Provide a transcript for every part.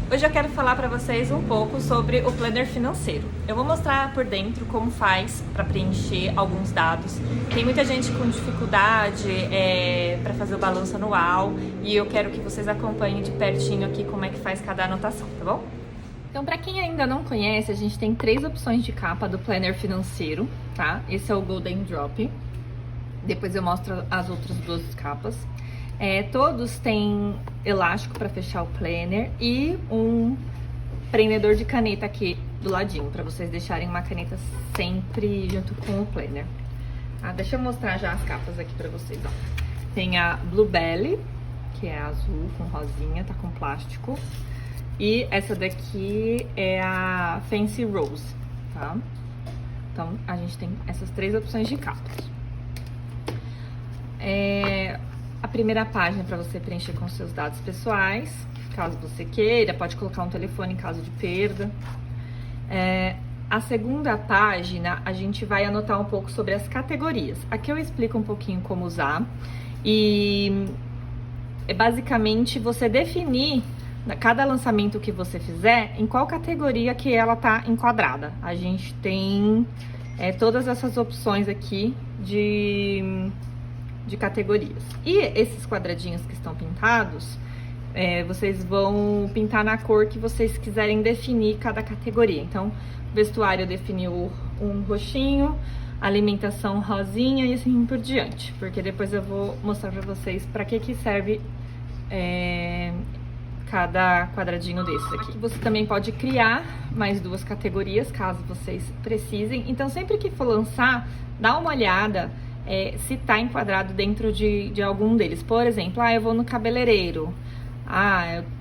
Hoje eu quero falar para vocês um pouco sobre o planner financeiro. Eu vou mostrar por dentro como faz para preencher alguns dados. Tem muita gente com dificuldade para fazer o balanço anual e eu quero que vocês acompanhem de pertinho aqui como é que faz cada anotação, tá bom? Então, para quem ainda não conhece, a gente tem 3 opções de capa do planner financeiro, tá? Esse é o Golden Drop. Depois eu mostro as outras 2 capas. Todos têm elástico para fechar o planner e um prendedor de caneta aqui do ladinho, para vocês deixarem uma caneta sempre junto com o planner. Deixa eu mostrar já as capas aqui para vocês. Ó. Tem a Bluebelly, que é azul com rosinha, tá com plástico. E essa daqui é a Fancy Rose, tá? Então, a gente tem essas 3 opções de capas. A primeira página para você preencher com seus dados pessoais, caso você queira, pode colocar um telefone em caso de perda. A segunda página, a gente vai anotar um pouco sobre as categorias. Aqui eu explico um pouquinho como usar e basicamente você definir cada lançamento que você fizer em qual categoria que ela está enquadrada. A gente tem todas essas opções aqui de categorias. E esses quadradinhos que estão pintados, vocês vão pintar na cor que vocês quiserem definir cada categoria. Então, vestuário definiu um roxinho, alimentação rosinha e assim por diante. Porque depois eu vou mostrar pra vocês pra que serve cada quadradinho desse aqui. Você também pode criar mais 2 categorias, caso vocês precisem. Então, sempre que for lançar, dá uma olhada se está enquadrado dentro de algum deles. Por exemplo, eu vou no cabeleireiro.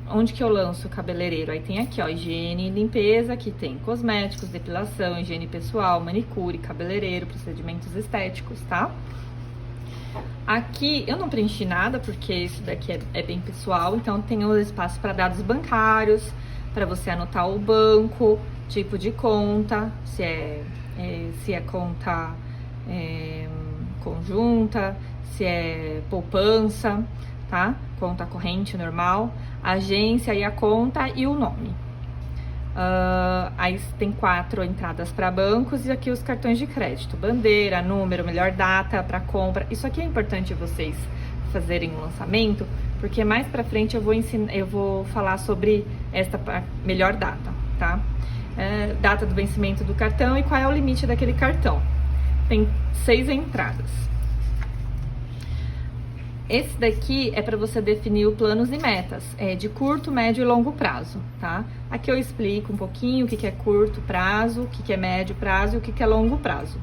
Onde que eu lanço o cabeleireiro? Aí tem aqui, ó, higiene e limpeza, aqui tem cosméticos, depilação, higiene pessoal, manicure, cabeleireiro, procedimentos estéticos, tá? Aqui eu não preenchi nada, porque isso daqui é bem pessoal, então tem o espaço para dados bancários, para você anotar o banco, tipo de conta, se é conta conjunta, se é poupança, tá? Conta corrente normal, agência e a conta e o nome. Aí tem 4 entradas para bancos e aqui os cartões de crédito, bandeira, número, melhor data para compra. Isso aqui é importante vocês fazerem um lançamento, porque mais para frente eu vou falar sobre esta melhor data, tá? Data do vencimento do cartão e qual é o limite daquele cartão. Tem 6 entradas. Esse daqui é para você definir planos e metas, de curto, médio e longo prazo, tá? Aqui eu explico um pouquinho o que é curto prazo, o que é médio prazo e o que é longo prazo.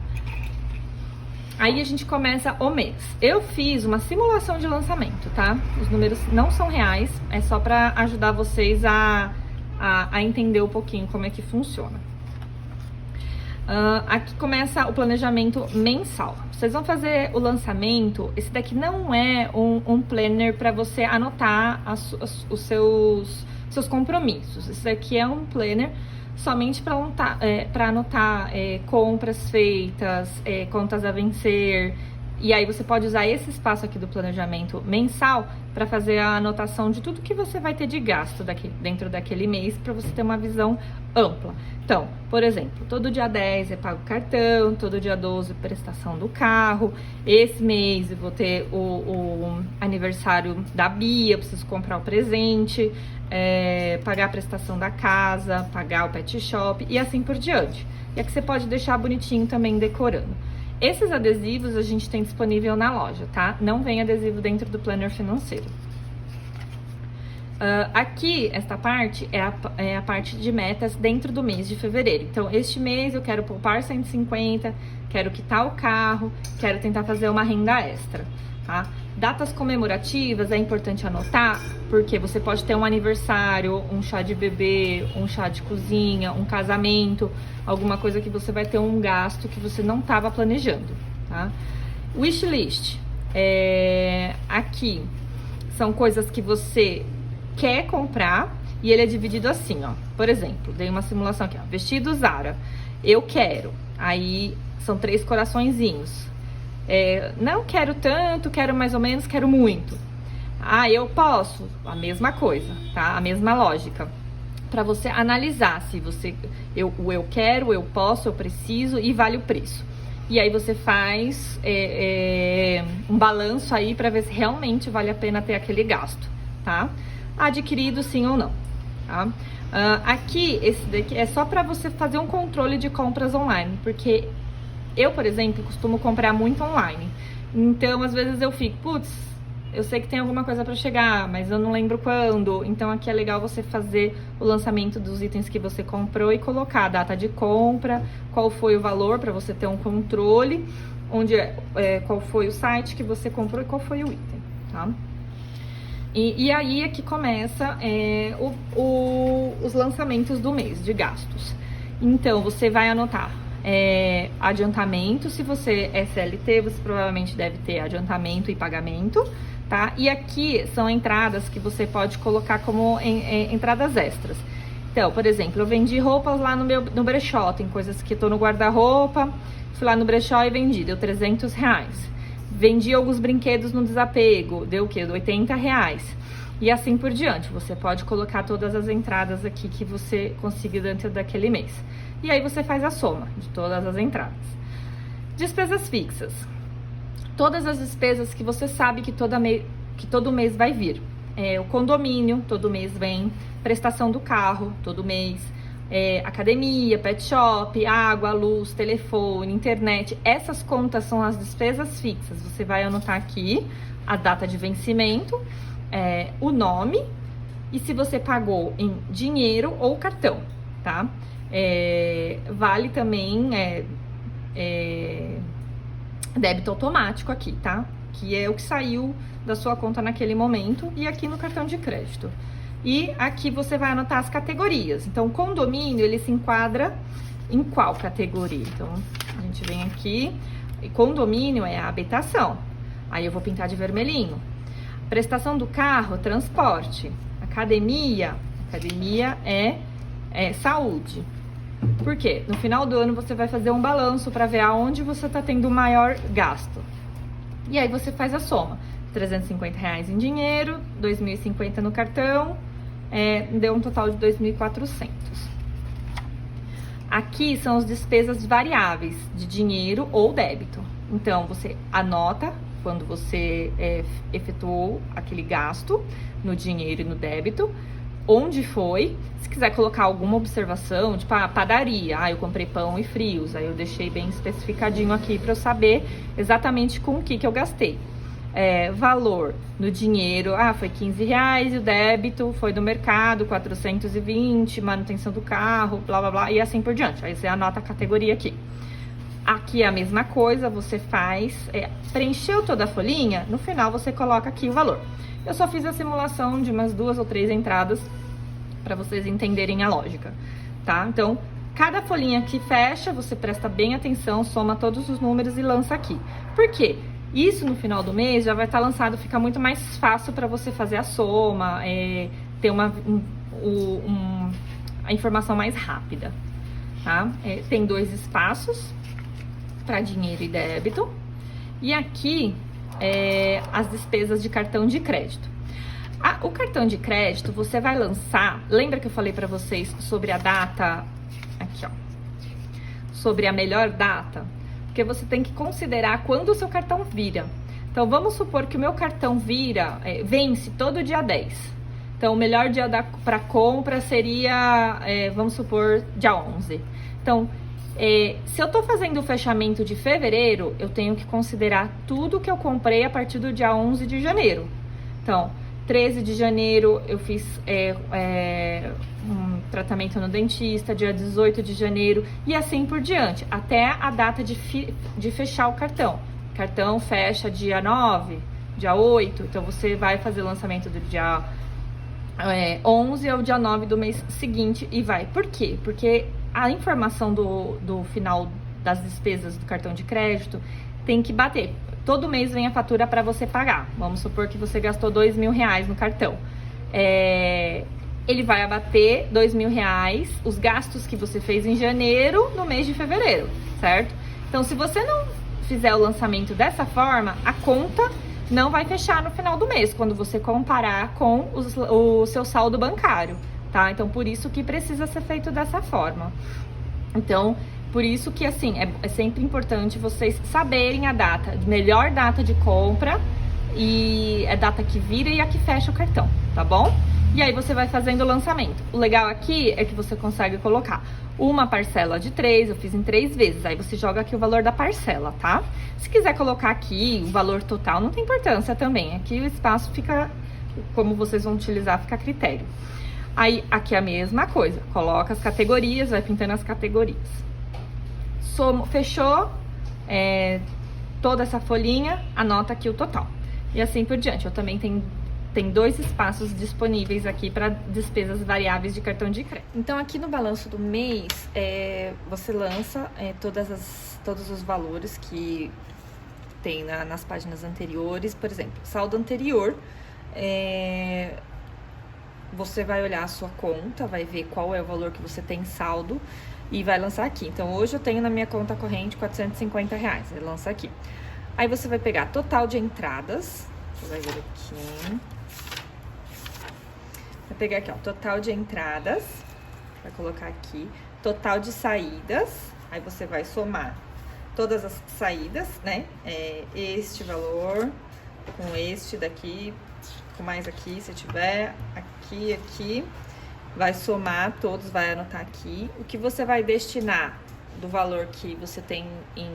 Aí a gente começa o mês. Eu fiz uma simulação de lançamento, tá? Os números não são reais, é só para ajudar vocês a entender um pouquinho como é que funciona. Aqui começa o planejamento mensal. Vocês vão fazer o lançamento. Esse daqui não é um planner para você anotar os seus compromissos. Esse daqui é um planner somente para anotar compras feitas, contas a vencer. E aí você pode usar esse espaço aqui do planejamento mensal para fazer a anotação de tudo que você vai ter de gasto dentro daquele mês, para você ter uma visão ampla. Então, por exemplo, todo dia 10 é pago cartão, todo dia 12 prestação do carro. Esse mês eu vou ter o aniversário da Bia, preciso comprar o presente, pagar a prestação da casa, pagar o pet shop e assim por diante. E aqui você pode deixar bonitinho também decorando. Esses adesivos a gente tem disponível na loja, tá? Não vem adesivo dentro do planner financeiro. Aqui, esta parte é a parte de metas dentro do mês de fevereiro. Então, este mês eu quero poupar 150, quero quitar o carro, quero tentar fazer uma renda extra, tá? Datas comemorativas é importante anotar, porque você pode ter um aniversário, um chá de bebê, um chá de cozinha, um casamento, alguma coisa que você vai ter um gasto que você não estava planejando, tá? Wishlist, aqui são coisas que você quer comprar e ele é dividido assim, ó. Por exemplo, dei uma simulação aqui, ó, vestido Zara, eu quero, aí são 3 coraçõezinhos. Não quero tanto, quero mais ou menos, quero muito. Eu posso, a mesma coisa, tá? A mesma lógica. para você analisar se eu quero, eu posso, eu preciso e vale o preço. E aí você faz um balanço aí para ver se realmente vale a pena ter aquele gasto, tá? Adquirido sim ou não, tá? Aqui, esse daqui é só para você fazer um controle de compras online, porque eu, por exemplo, costumo comprar muito online. Então, às vezes eu fico, putz, eu sei que tem alguma coisa para chegar, mas eu não lembro quando. Então, aqui é legal você fazer o lançamento dos itens que você comprou e colocar a data de compra, qual foi o valor para você ter um controle, qual foi o site que você comprou e qual foi o item, tá? E aí é que começa os lançamentos do mês de gastos. Então, você vai anotar adiantamento. Se você é CLT, você provavelmente deve ter adiantamento e pagamento, tá? E aqui são entradas que você pode colocar como entradas extras. Então, por exemplo, eu vendi roupas lá no brechó, tem coisas que eu tô no guarda-roupa, fui lá no brechó e vendi, deu R$300. Vendi alguns brinquedos no desapego, deu o quê? Deu R$80. E assim por diante, você pode colocar todas as entradas aqui que você conseguiu dentro daquele mês. E aí você faz a soma de todas as entradas. Despesas fixas. Todas as despesas que você sabe que todo mês vai vir. O condomínio, todo mês vem. Prestação do carro, todo mês. Academia, pet shop, água, luz, telefone, internet. Essas contas são as despesas fixas. Você vai anotar aqui a data de vencimento, o nome e se você pagou em dinheiro ou cartão, tá? Vale também débito automático aqui, tá? Que é o que saiu da sua conta naquele momento e aqui no cartão de crédito. E aqui você vai anotar as categorias. Então, condomínio, ele se enquadra em qual categoria? Então, a gente vem aqui, e condomínio é a habitação. Aí eu vou pintar de vermelhinho. Prestação do carro, transporte. Academia é saúde. Por quê? No final do ano você vai fazer um balanço para ver aonde você está tendo o maior gasto. E aí você faz a soma. R$350 em dinheiro, R$2.050 no cartão, deu um total de 2.400. Aqui são as despesas variáveis de dinheiro ou débito. Então, você anota quando você efetuou aquele gasto no dinheiro e no débito, onde foi. Se quiser colocar alguma observação, tipo a padaria, eu comprei pão e frios, aí eu deixei bem especificadinho aqui para eu saber exatamente com o que eu gastei. Valor no dinheiro, foi R$15, e o débito foi do mercado, 420, manutenção do carro, blá blá blá, e assim por diante. Aí você anota a categoria aqui. Aqui é a mesma coisa, você faz, preencheu toda a folhinha, no final você coloca aqui o valor. Eu só fiz a simulação de umas 2 ou 3 entradas para vocês entenderem a lógica, tá? Então, cada folhinha que fecha, você presta bem atenção, soma todos os números e lança aqui. Por quê? Isso no final do mês já vai estar lançado, fica muito mais fácil para você fazer a soma, ter a informação mais rápida, tá? Tem 2 espaços para dinheiro e débito. E aqui, as despesas de cartão de crédito. O cartão de crédito, você vai lançar... Lembra que eu falei para vocês sobre a data? Aqui, ó. Sobre a melhor data? Porque você tem que considerar quando o seu cartão vira. Então, vamos supor que o meu cartão vence todo dia 10. Então, o melhor dia para compra seria, vamos supor, dia 11. Então, se eu tô fazendo o fechamento de fevereiro, eu tenho que considerar tudo que eu comprei a partir do dia 11 de janeiro. Então, 13 de janeiro eu fiz um tratamento no dentista, dia 18 de janeiro e assim por diante, até a data de fechar o cartão. O cartão fecha dia 9, dia 8, então você vai fazer o lançamento do dia 11 ao dia 9 do mês seguinte e vai. Por quê? Porque a informação do final das despesas do cartão de crédito tem que bater. Todo mês vem a fatura para você pagar. Vamos supor que você gastou R$2.000 no cartão. Ele vai abater R$2.000 os gastos que você fez em janeiro no mês de fevereiro, certo? Então, se você não fizer o lançamento dessa forma, a conta não vai fechar no final do mês, quando você comparar com o seu saldo bancário. tá? Então, por isso que precisa ser feito dessa forma. Então, por isso que, assim, é sempre importante vocês saberem a data, melhor data de compra, e a data que vira e a que fecha o cartão, tá bom? E aí você vai fazendo o lançamento. O legal aqui é que você consegue colocar uma parcela de 3, eu fiz em 3 vezes, aí você joga aqui o valor da parcela, tá? Se quiser colocar aqui o valor total, não tem importância também, aqui o espaço fica, como vocês vão utilizar, fica a critério. Aí, aqui a mesma coisa, coloca as categorias, vai pintando as categorias. Fechou toda essa folhinha, anota aqui o total. E assim por diante. Eu também tenho 2 espaços disponíveis aqui para despesas variáveis de cartão de crédito. Então, aqui no balanço do mês, você lança todos os valores que tem nas páginas anteriores. Por exemplo, saldo anterior, você vai olhar a sua conta, vai ver qual é o valor que você tem em saldo e vai lançar aqui. Então, hoje eu tenho na minha conta corrente R$450, vai lançar aqui. Aí você vai pegar total de entradas, você vai ver aqui, vai pegar aqui, ó, total de entradas, vai colocar aqui, total de saídas, aí você vai somar todas as saídas, né, este valor com este daqui, com mais aqui, se tiver, aqui, vai somar todos, vai anotar aqui, o que você vai destinar do valor que você tem em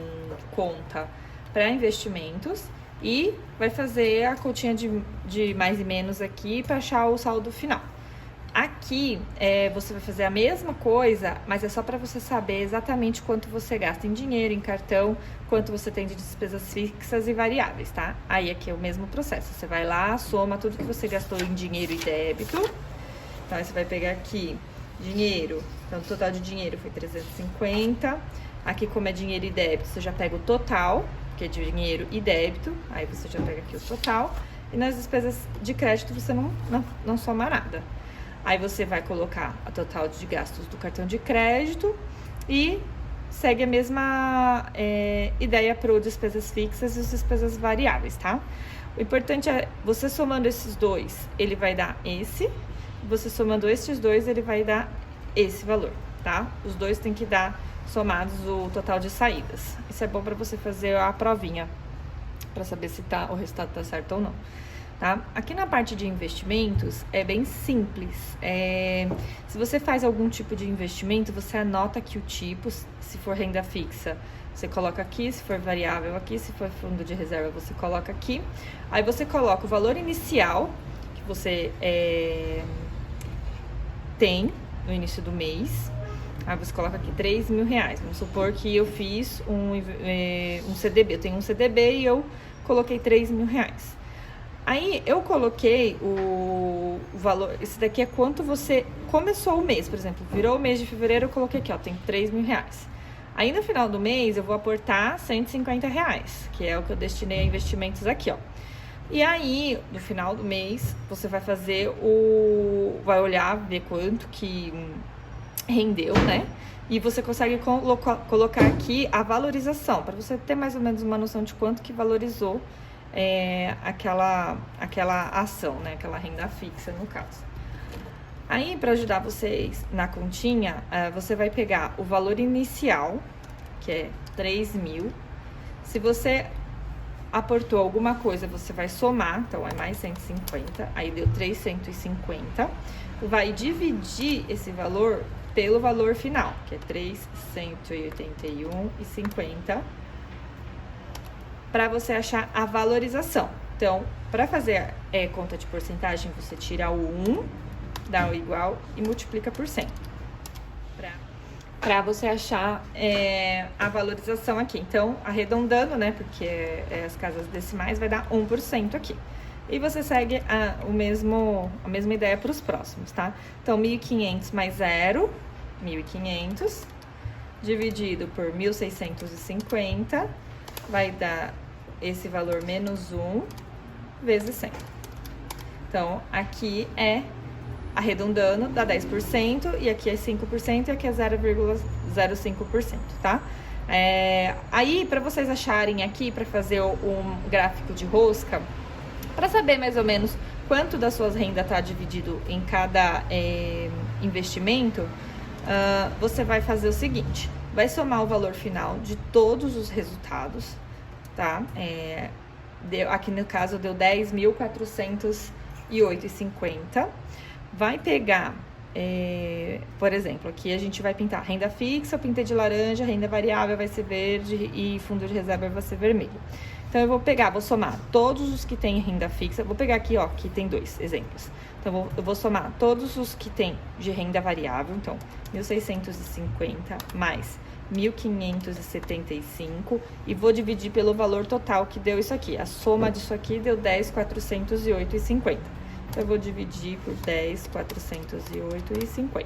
conta para investimentos e vai fazer a continha de mais e menos aqui para achar o saldo final. Aqui você vai fazer a mesma coisa, mas é só para você saber exatamente quanto você gasta em dinheiro, em cartão, quanto você tem de despesas fixas e variáveis, tá? Aí aqui é o mesmo processo, você vai lá, soma tudo que você gastou em dinheiro e débito. Então, aí você vai pegar aqui dinheiro, então o total de dinheiro foi 350. Aqui, como é dinheiro e débito, você já pega o total, que é dinheiro e débito, aí você já pega aqui o total. E nas despesas de crédito você não soma nada. Aí você vai colocar a total de gastos do cartão de crédito e segue a mesma ideia para o despesas fixas e as despesas variáveis, tá? O importante é, você somando esses dois, ele vai dar esse. Você somando esses dois, ele vai dar esse valor, tá? Os dois tem que dar somados o total de saídas. Isso é bom para você fazer a provinha, para saber se o resultado tá certo ou não, tá? Aqui na parte de investimentos, é bem simples. Se você faz algum tipo de investimento, você anota aqui o tipo. Se for renda fixa, você coloca aqui. Se for variável, aqui. Se for fundo de reserva, você coloca aqui. Aí você coloca o valor inicial que você tem no início do mês. Aí você coloca aqui R$3.000. Vamos supor que eu fiz um CDB. Eu tenho um CDB e eu coloquei R$3.000. Aí eu coloquei o valor. Esse daqui é quanto você começou o mês. Por exemplo, virou o mês de fevereiro, eu coloquei aqui, ó, tem R$3.000. Aí no final do mês eu vou aportar R$150, que é o que eu destinei a investimentos aqui, ó. E aí, no final do mês, você vai fazer vai olhar, ver quanto que rendeu, né? E você consegue colocar aqui a valorização, para você ter mais ou menos uma noção de quanto que valorizou aquela ação, né? Aquela renda fixa, no caso. Aí, para ajudar vocês na continha, você vai pegar o valor inicial, que é 3.000. Se você aportou alguma coisa, você vai somar, então é mais 150, aí deu 350. Vai dividir esse valor pelo valor final, que é 381,50, para você achar a valorização. Então, para fazer conta de porcentagem, você tira o 1, dá o igual e multiplica por 100. Para você achar a valorização aqui. Então, arredondando, né, porque as casas decimais, vai dar 1% aqui. E você segue a mesma ideia para os próximos, tá? Então, 1.500 mais 0, 1.500, dividido por 1.650, vai dar esse valor menos 1 vezes 100. Então, aqui arredondando, dá 10%, e aqui é 5%, e aqui é 0,05%, tá? Aí, para vocês acharem aqui, para fazer um gráfico de rosca, para saber mais ou menos quanto das suas rendas está dividido em cada investimento, você vai fazer o seguinte, vai somar o valor final de todos os resultados, tá? Aqui no caso deu 10.408,50. Vai pegar, por exemplo, aqui a gente vai pintar renda fixa, eu pintei de laranja, renda variável vai ser verde e fundo de reserva vai ser vermelho. Então, eu vou somar todos os que têm renda fixa. Vou pegar aqui, ó, que tem 2 exemplos. Então, eu vou somar todos os que têm de renda variável. Então, 1.650 mais 1.575 e vou dividir pelo valor total que deu isso aqui. A soma disso aqui deu 10.408,50. Então, eu vou dividir por 10.408,50.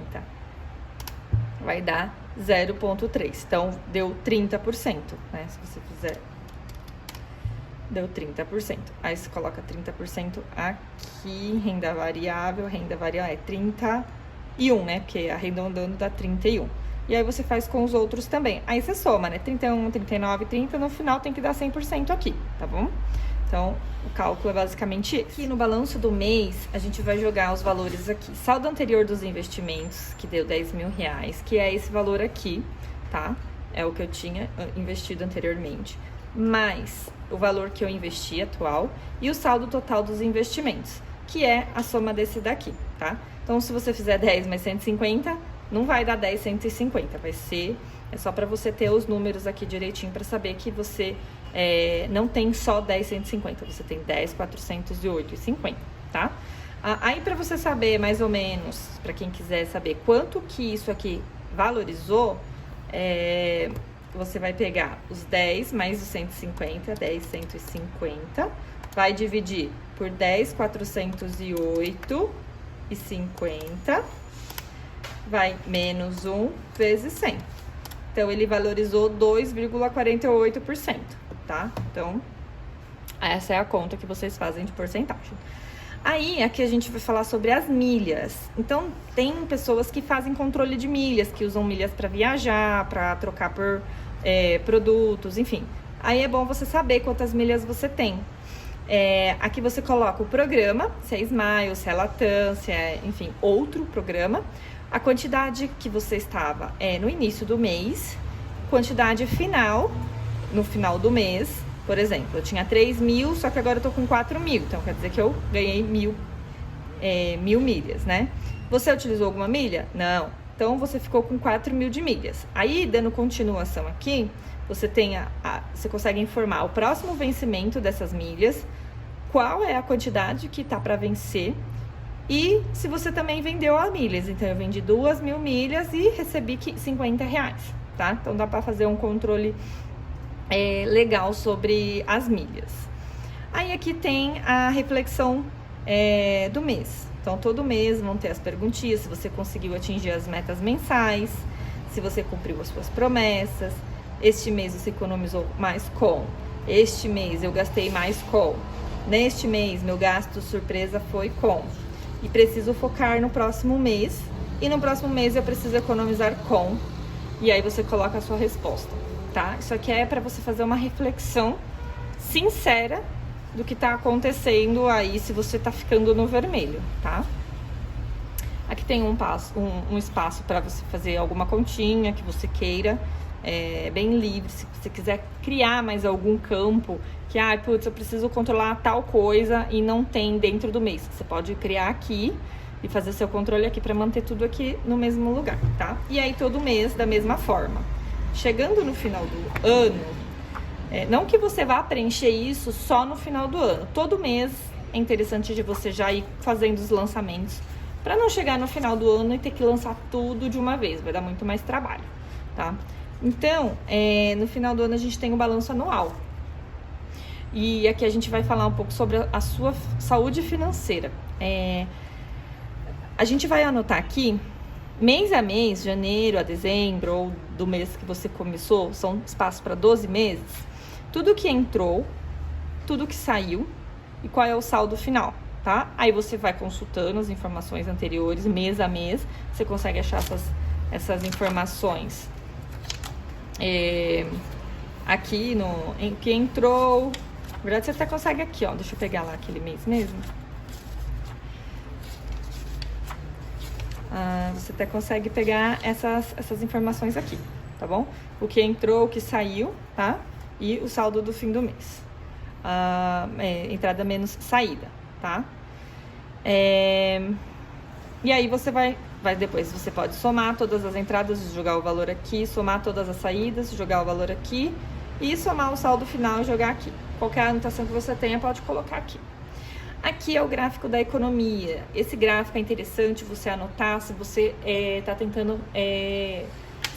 Vai dar 0,3. Então, deu 30%, né? Se você fizer... Deu 30%. Aí você coloca 30% aqui, renda variável é 31, né? Porque arredondando dá 31. E aí você faz com os outros também. Aí você soma, né? 31, 39, 30, no final tem que dar 100% aqui, tá bom? Então, o cálculo é basicamente esse. Aqui no balanço do mês, a gente vai jogar os valores aqui. Saldo anterior dos investimentos, que deu R$10.000, que é esse valor aqui, tá? É o que eu tinha investido anteriormente. Mais o valor que eu investi atual e o saldo total dos investimentos, que é a soma desse daqui, tá? Então, se você fizer 10 mais 150, não vai dar 10,150, vai ser... É só para você ter os números aqui direitinho para saber que você não tem só 10,150, você tem 10,408,50, tá? Aí, para você saber mais ou menos, para quem quiser saber quanto que isso aqui valorizou, você vai pegar os 10 mais os 150, 10,150, vai dividir por 10,408,50, vai menos 1 vezes 100. Então, ele valorizou 2,48%, tá? Então, essa é a conta que vocês fazem de porcentagem. Aí, aqui a gente vai falar sobre as milhas. Então, tem pessoas que fazem controle de milhas, que usam milhas para viajar, para trocar por produtos, enfim. Aí é bom você saber quantas milhas você tem. Aqui você coloca o programa, se é Smiles, se é Latam, se é, enfim, outro programa. A quantidade que você estava no início do mês, quantidade final, no final do mês. Por exemplo, eu tinha 3.000, só que agora eu tô com 4.000. Então, quer dizer que eu ganhei 1.000 milhas, né? Você utilizou alguma milha? Não. Então, você ficou com 4.000 de milhas. Aí, dando continuação aqui, você você consegue informar o próximo vencimento dessas milhas, qual é a quantidade que tá para vencer e se você também vendeu a milhas. Então, eu vendi 2.000 milhas e recebi R$50, tá? Então, dá para fazer um controle legal sobre as milhas. Aí, aqui tem a reflexão do mês. Então, todo mês vão ter as perguntinhas, se você conseguiu atingir as metas mensais, se você cumpriu as suas promessas, este mês você economizou mais com, este mês eu gastei mais com, neste mês meu gasto surpresa foi com, e preciso focar no próximo mês, e no próximo mês eu preciso economizar com, e aí você coloca a sua resposta, tá? Isso aqui é para você fazer uma reflexão sincera do que tá acontecendo aí, se você tá ficando no vermelho, tá? Aqui tem um espaço para você fazer alguma continha que você queira, bem livre. Se você quiser criar mais algum campo, que, putz, eu preciso controlar tal coisa e não tem dentro do mês. Você pode criar aqui e fazer seu controle aqui para manter tudo aqui no mesmo lugar, tá? E aí todo mês da mesma forma. Chegando no final do ano, não que você vá preencher isso só no final do ano. Todo mês é interessante de você já ir fazendo os lançamentos para não chegar no final do ano e ter que lançar tudo de uma vez. Vai dar muito mais trabalho, tá? Então, no final do ano a gente tem o balanço anual. E aqui a gente vai falar um pouco sobre a sua saúde financeira. A gente vai anotar aqui, mês a mês, janeiro a dezembro, ou do mês que você começou, são espaços para 12 meses. Tudo que entrou, tudo que saiu e qual é o saldo final, tá? Aí você vai consultando as informações anteriores, mês a mês, você consegue achar essas informações aqui em que entrou. Na verdade, você até consegue aqui, ó. Deixa eu pegar lá aquele mês mesmo. Você até consegue pegar essas informações aqui, tá bom? O que entrou, o que saiu, tá? E o saldo do fim do mês. Entrada menos saída, tá? E aí você vai depois, você pode somar todas as entradas, jogar o valor aqui, somar todas as saídas, jogar o valor aqui e somar o saldo final e jogar aqui. Qualquer anotação que você tenha, pode colocar aqui. Aqui é o gráfico da economia. Esse gráfico é interessante você anotar se você está tentando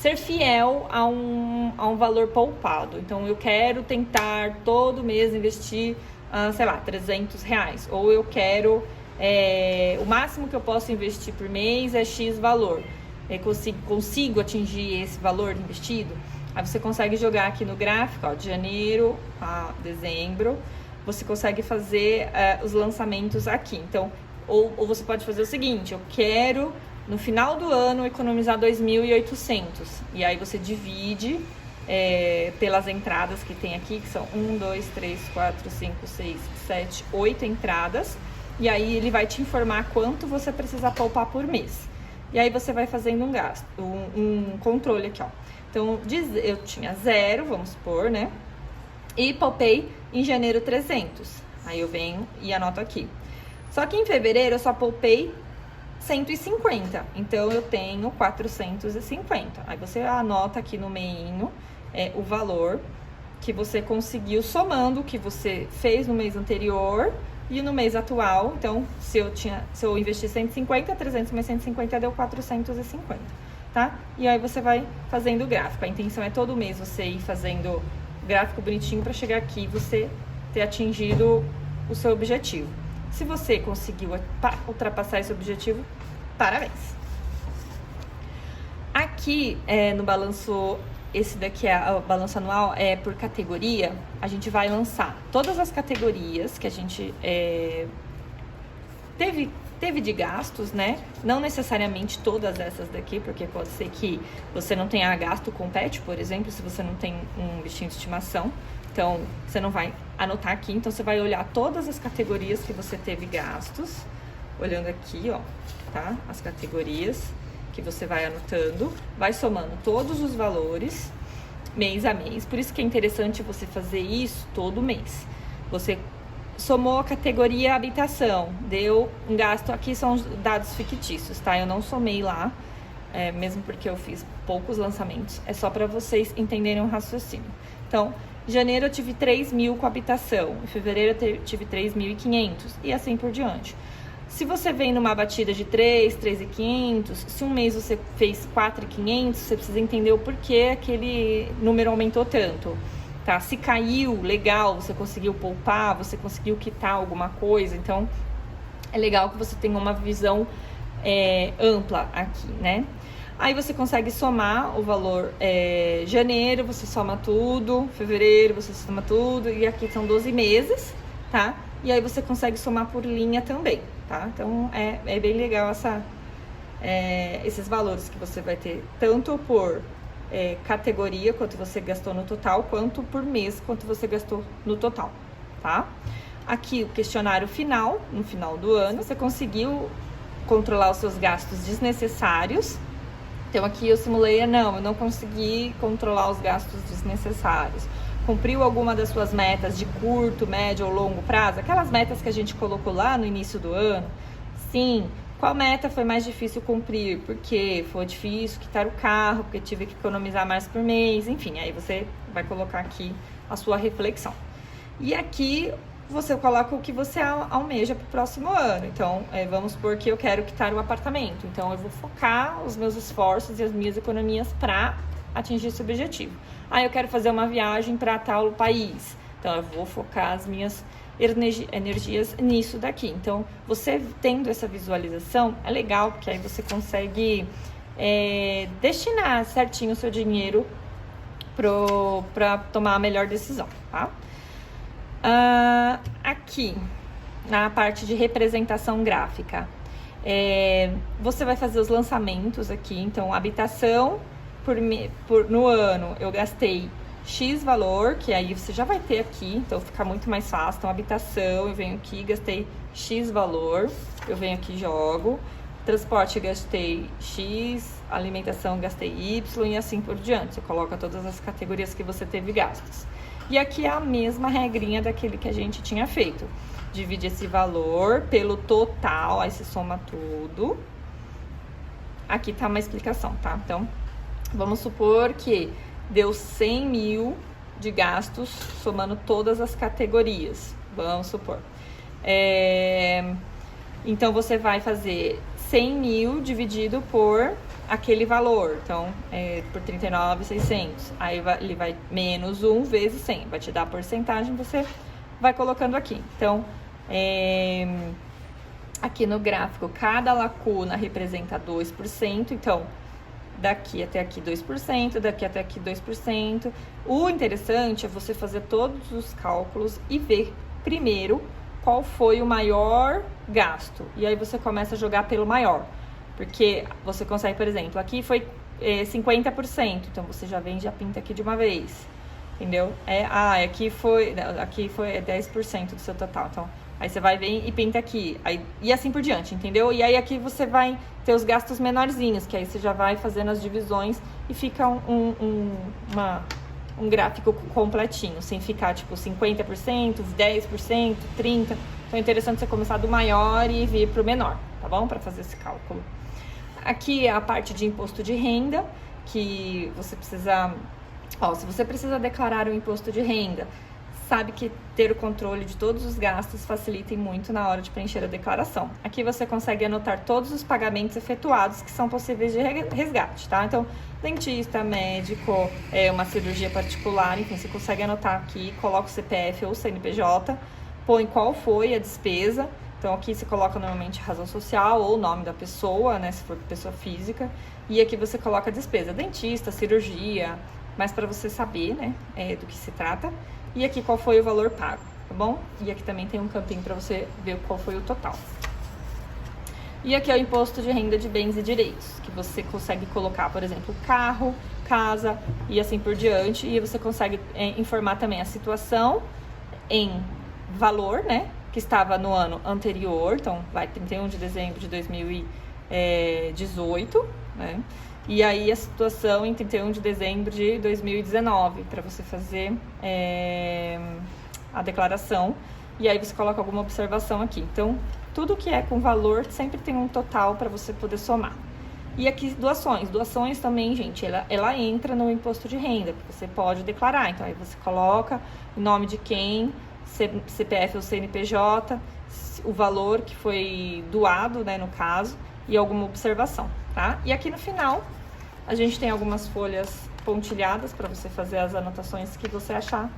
ser fiel a um valor poupado. Então, eu quero tentar todo mês investir, sei lá, R$300. Ou eu quero, o máximo que eu posso investir por mês é X valor. Consigo atingir esse valor investido? Aí você consegue jogar aqui no gráfico, ó, de janeiro a dezembro. Você consegue fazer os lançamentos aqui. Então, ou você pode fazer o seguinte, eu quero, no final do ano, economizar 2.800. E aí você divide pelas entradas que tem aqui, que são 1, 2, 3, 4, 5, 6, 7, 8 entradas. E aí ele vai te informar quanto você precisa poupar por mês. E aí você vai fazendo um controle aqui, ó. Então, eu tinha 0, vamos supor, né? E poupei em janeiro 300. Aí eu venho e anoto aqui. Só que em fevereiro eu só poupei 150. Então eu tenho 450. Aí você anota aqui no meinho o valor que você conseguiu somando o que você fez no mês anterior e no mês atual. Então, se eu investi 150, 300 mais 150 deu 450, tá? E aí você vai fazendo o gráfico. A intenção é todo mês você ir fazendo gráfico bonitinho para chegar aqui e você ter atingido o seu objetivo. Se você conseguiu ultrapassar esse objetivo, parabéns! Aqui no balanço, esse daqui é o balanço anual, por categoria. A gente vai lançar todas as categorias que a gente teve de gastos, né? Não necessariamente todas essas daqui, porque pode ser que você não tenha gasto com pet, por exemplo, se você não tem um bichinho de estimação. Então, você não vai anotar aqui. Então, você vai olhar todas as categorias que você teve gastos. Olhando aqui, ó, tá? As categorias que você vai anotando. Vai somando todos os valores, mês a mês. Por isso que é interessante você fazer isso todo mês. Você somou a categoria habitação, deu um gasto, aqui são os dados fictícios, tá? Eu não somei lá, mesmo porque eu fiz poucos lançamentos, é só para vocês entenderem o raciocínio. Então, em janeiro eu tive 3.000 com habitação, em fevereiro eu tive 3.500 e assim por diante. Se você vem numa batida de 3.500, se um mês você fez 4.500, você precisa entender o porquê aquele número aumentou tanto. Tá? Se caiu, legal, você conseguiu poupar, você conseguiu quitar alguma coisa, então é legal que você tenha uma visão ampla aqui, né? Aí você consegue somar o valor janeiro, você soma tudo, fevereiro, você soma tudo, e aqui são 12 meses, tá? E aí você consegue somar por linha também, tá? Então é bem legal esses valores que você vai ter, tanto por categoria, quanto você gastou no total, quanto por mês, quanto você gastou no total, tá? Aqui o questionário final, no final do ano, você conseguiu controlar os seus gastos desnecessários. Então aqui eu simulei, eu não consegui controlar os gastos desnecessários. Cumpriu alguma das suas metas de curto, médio ou longo prazo? Aquelas metas que a gente colocou lá no início do ano? Sim. Qual meta foi mais difícil cumprir? Porque foi difícil quitar o carro, porque tive que economizar mais por mês, enfim, aí você vai colocar aqui a sua reflexão. E aqui você coloca o que você almeja para o próximo ano. Então, vamos supor que eu quero quitar o apartamento. Então, eu vou focar os meus esforços e as minhas economias para atingir esse objetivo. Eu quero fazer uma viagem para tal país. Então, eu vou focar as minhas energias nisso daqui. Então, você tendo essa visualização, é legal, porque aí você consegue destinar certinho o seu dinheiro para tomar a melhor decisão, tá? Aqui, na parte de representação gráfica, você vai fazer os lançamentos aqui. Então, habitação no ano, eu gastei X valor, que aí você já vai ter aqui, então fica muito mais fácil. Então, habitação, eu venho aqui, gastei X valor, eu venho aqui e jogo. Transporte gastei X, alimentação gastei Y e assim por diante. Você coloca todas as categorias que você teve gastos. E aqui é a mesma regrinha daquele que a gente tinha feito. Divide esse valor pelo total, aí você soma tudo. Aqui tá uma explicação, tá? Então, vamos supor que deu 100 mil de gastos somando todas as categorias. Vamos supor. Então, você vai fazer 100 mil dividido por aquele valor. Então, por 39.600. Aí ele vai menos 1 vezes 100. Vai te dar a porcentagem, você vai colocando aqui. Então, aqui no gráfico, cada lacuna representa 2%. Então, daqui até aqui 2%, daqui até aqui 2%. O interessante é você fazer todos os cálculos e ver primeiro qual foi o maior gasto. E aí você começa a jogar pelo maior. Porque você consegue, por exemplo, aqui foi 50%. Então você já vem e já pinta aqui de uma vez. Entendeu? Aqui foi 10% do seu total. Então, aí você vai ver e pinta aqui. E assim por diante, entendeu? E aí aqui você vai ter os gastos menorzinhos, que aí você já vai fazendo as divisões e fica um gráfico completinho, sem ficar tipo 50%, 10%, 30%. Então é interessante você começar do maior e vir pro menor, tá bom? Para fazer esse cálculo. Aqui é a parte de imposto de renda, que você precisa... se você precisa declarar o imposto de renda, sabe que ter o controle de todos os gastos facilita muito na hora de preencher a declaração. Aqui você consegue anotar todos os pagamentos efetuados que são possíveis de resgate, tá? Então, dentista, médico, uma cirurgia particular, enfim, você consegue anotar aqui, coloca o CPF ou o CNPJ, põe qual foi a despesa. Então, aqui você coloca normalmente razão social ou o nome da pessoa, né, se for pessoa física. E aqui você coloca a despesa, dentista, cirurgia, mas para você saber, né, do que se trata. E aqui qual foi o valor pago, tá bom? E aqui também tem um campinho para você ver qual foi o total. E aqui é o imposto de renda de bens e direitos, que você consegue colocar, por exemplo, carro, casa e assim por diante. E você consegue informar também a situação em valor, né, que estava no ano anterior. Então, vai 31 de dezembro de 2018, né? E aí a situação em 31 de dezembro de 2019, para você fazer a declaração. E aí você coloca alguma observação aqui. Então, tudo que é com valor sempre tem um total para você poder somar. E aqui doações. Doações também, gente, ela entra no imposto de renda, que você pode declarar. Então, aí você coloca o nome de quem, CPF ou CNPJ, o valor que foi doado, né, no caso, e alguma observação, tá? E aqui no final, a gente tem algumas folhas pontilhadas para você fazer as anotações que você achar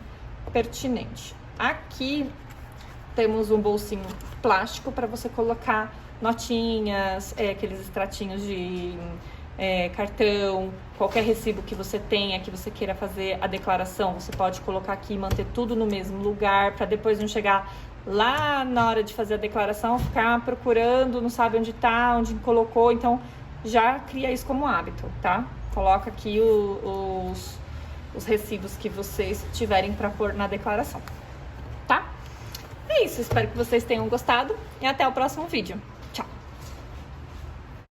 pertinente. Aqui temos um bolsinho plástico para você colocar notinhas, aqueles extratinhos de cartão, qualquer recibo que você tenha, que você queira fazer a declaração, você pode colocar aqui e manter tudo no mesmo lugar, para depois não chegar lá na hora de fazer a declaração, ficar procurando, não sabe onde tá, onde colocou. Então, já cria isso como hábito, tá? Coloca aqui os recibos que vocês tiverem para pôr na declaração, tá? É isso, espero que vocês tenham gostado e até o próximo vídeo.